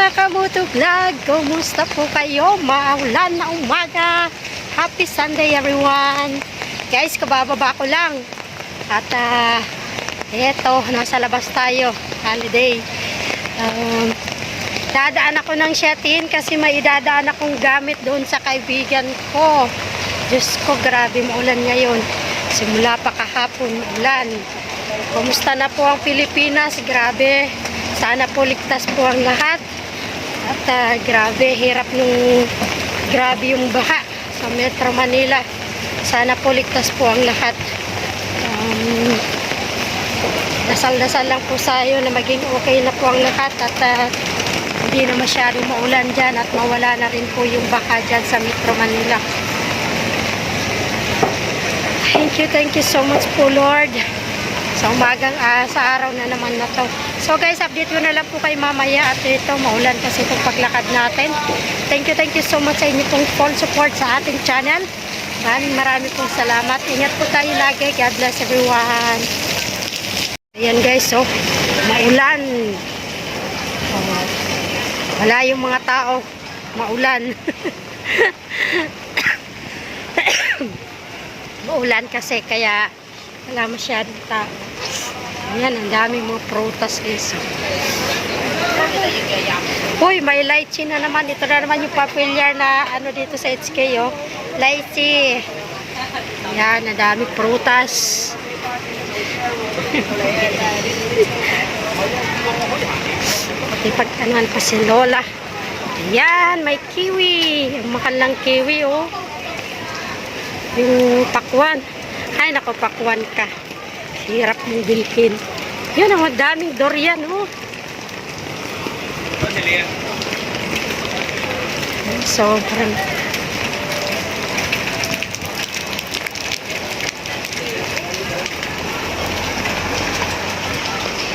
mga kamoto vlog! Kumusta po kayo? Maulan na umaga. Happy Sunday everyone! Guys, kabababa ko lang. At eto, nasa labas tayo. Holiday. Dadaan ako ng Shetin kasi may idadaan akong gamit doon sa kaibigan ko. Diyos ko, grabe maulan ngayon. Simula pa kahapon, ulan. Kumusta na po ang Pilipinas? Grabe. Sana po ligtas po ang lahat. At grabe, hirap grabe yung baha sa Metro Manila. Sana po ligtas po ang lahat. Dasal-dasal lang po sayo na maging okay na po ang lahat at hindi na masyadong maulan dyan at mawala na rin po yung baha dyan sa Metro Manila. Thank you so much po, Lord. Sa umagang, sa araw na naman na to. So guys, update ko na lang po kay mamaya at ito, maulan kasi itong paglakad natin. Thank you so much sa inyo pong full support sa ating channel. Marami pong salamat. Ingat po tayo lagi. God bless everyone. Ayan guys, so, maulan. Wala yung mga tao. Maulan. Maulan kasi kaya wala masyadong tao. Ayan, ang daming mga prutas guys. Uy, may lychee na naman. Ito na naman yung popular na ano dito sa HK, oh. Lychee. Ayan, ang daming prutas. Ipag-anuhan pa si Lola. Ayan, may kiwi. Ang mahal ng kiwi, oh. Yung pakwan. Ay, naku, pakwan ka. Hirap mong bilhin. Yun, ang daming durian, oh. Sobrang.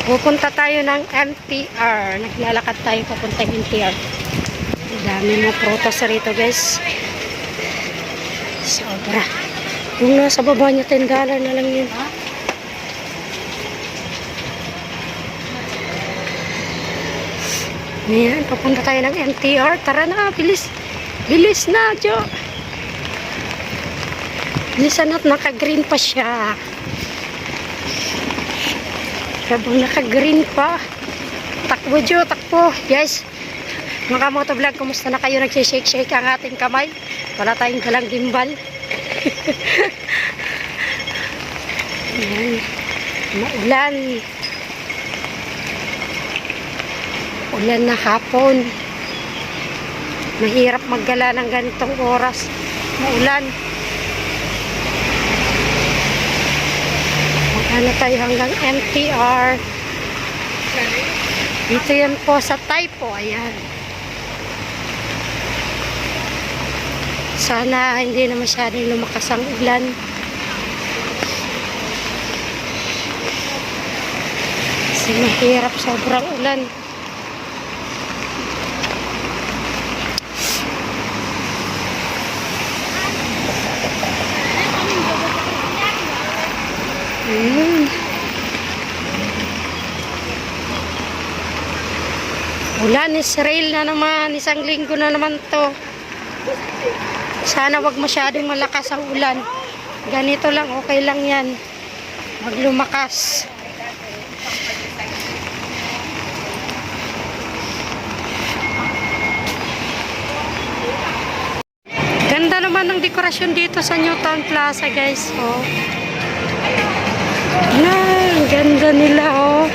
Pupunta tayo ng MTR. Naglalakad tayo papunta MTR. Ang dami mga prutas rito, guys. Sobra. Yung nasa baba niya, $10 na lang yun. Ayan, papunta tayo ng MTR. Tara na, bilis. Bilis na, Jo. Bilisan at naka-green pa siya. Habang naka-green pa. Takbo, Jo, takbo. Guys, mga motovlog, kumusta na kayo? Nagsishake-shake ang ating kamay. Wala tayong dalang gimbal. Ayan. Maulan. Ulan na hapon. Mahirap maggala ng ganitong oras. Maulan. Magana tayo hanggang MTR. Dito yan po sa Taipo. Ayan. Sana hindi na masyadong lumakas ang ulan. Kasi mahirap, sobrang ulan. Ulan, Israel na naman. Isang linggo na naman to. Sana wag masyadong malakas ang ulan. Ganito lang, okay lang yan. Wag lumakas. Ganda naman ng dekorasyon dito sa Newtown Plaza, guys. Oh. Ang ganda nila, oh.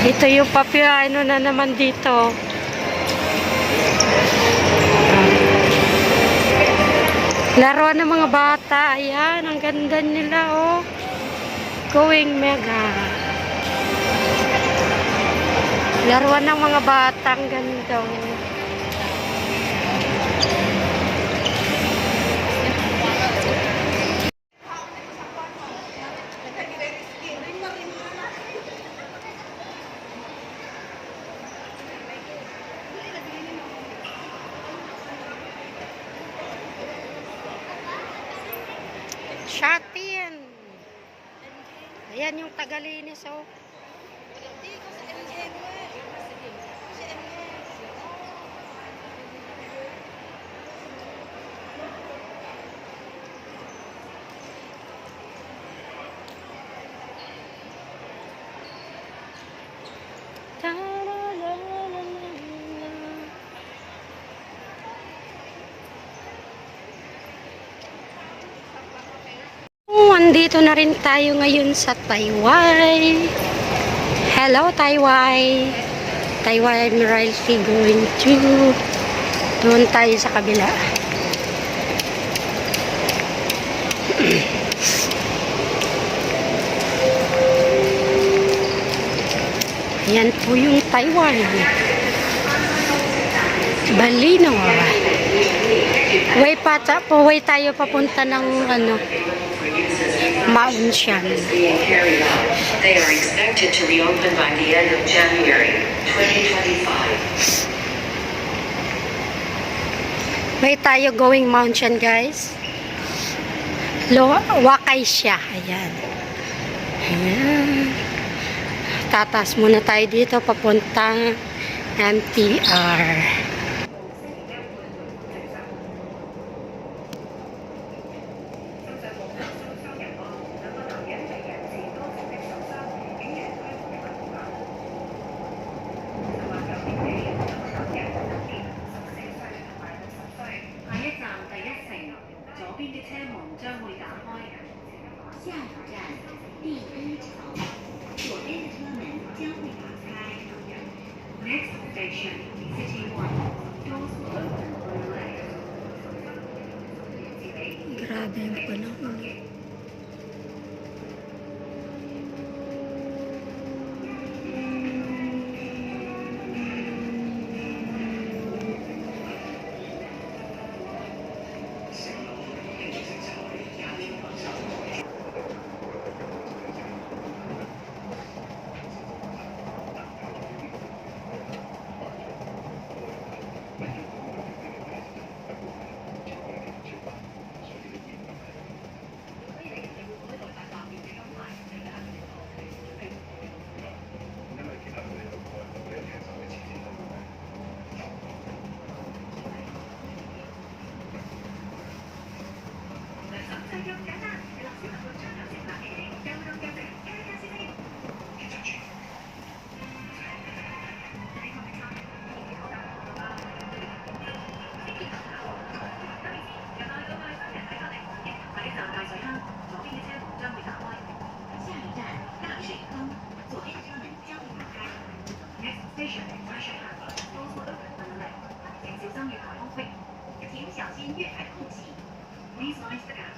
Ito yung ano na naman dito. Laruan ng mga bata. Ayan, ang ganda nila, oh. Going Mega. Laruan ng mga bata. Ang ganda, oh. Shetin. Ayan yung Tagalinis, oh. nandito na rin tayo ngayon sa Taiwan. Hello, Taiwan. Taiwan Admiralty going to. Doon tayo sa kabila. Ayan po yung Taiwan. Balino. Way tayo papunta ng Mount Shan. They are expected to reopen by the end of January 2025. Way tayo going Mount Shan, guys. Wakay siya. Ayan. Ayan. Tatas muna tayo dito papuntang MTR. Next station, City One. Doors will open on the left. Grabe yung panahon. Next station, Russia Harbor. Doors will open on the left. 请小心月台空隙，请小心月台空隙。Please mind the gap.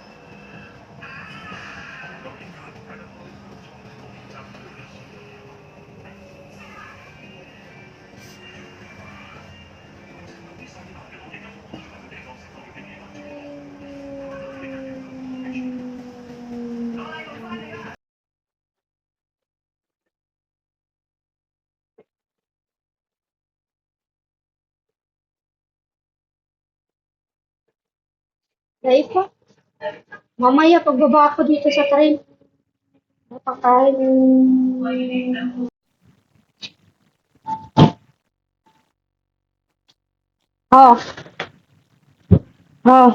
Dahil po, mamaya pagbaba ako dito sa train, napakain. Oh. Oh.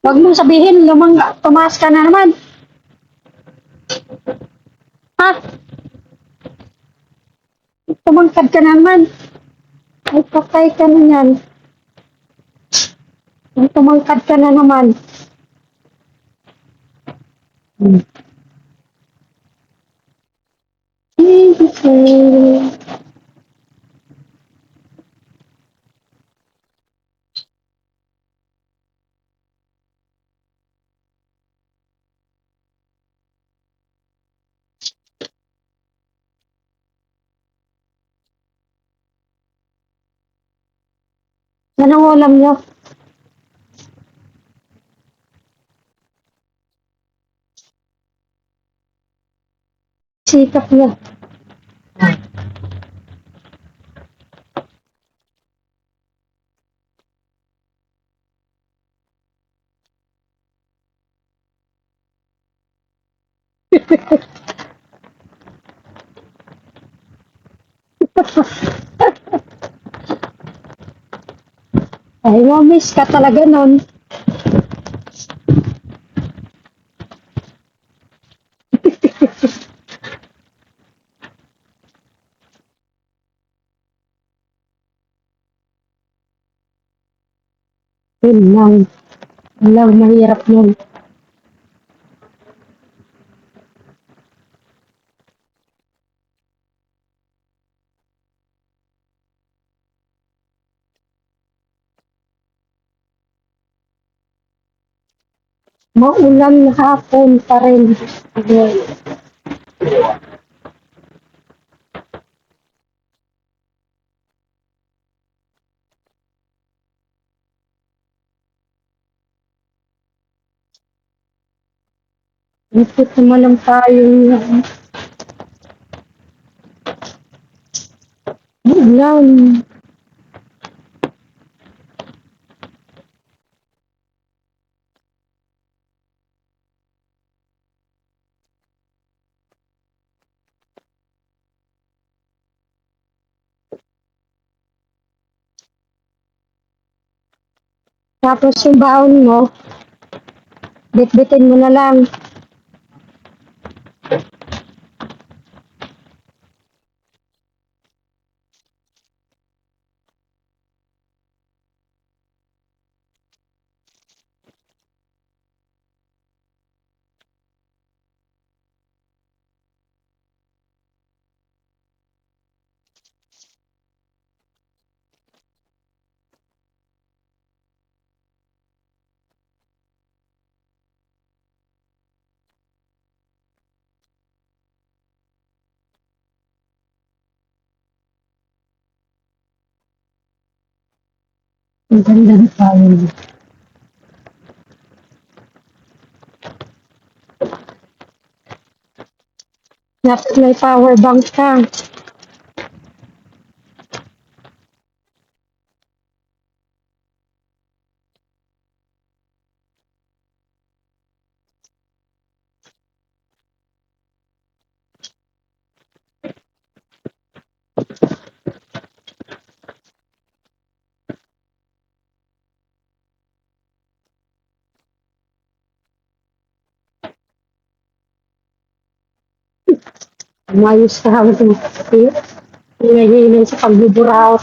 Wag mo sabihin, tumaas ka na naman. Ha? Tumangkad ka na naman. Ay, patay ka na yan. Ay, tumangkad ka na naman. Anong ulam nyo? Sikap nyo. Ay, mamiss ka talaga nun. Yun lang. Yun lang, mahirap yun. Maulan hapon pa rin. Ipit naman lang tayo. Maulan. Tapos yung baon mo, bitbitin mo na lang. Ang ganda ng baon mo. Dapat may power bank ka. Umayos ka hanggang hinahinay sa pagbuburaot.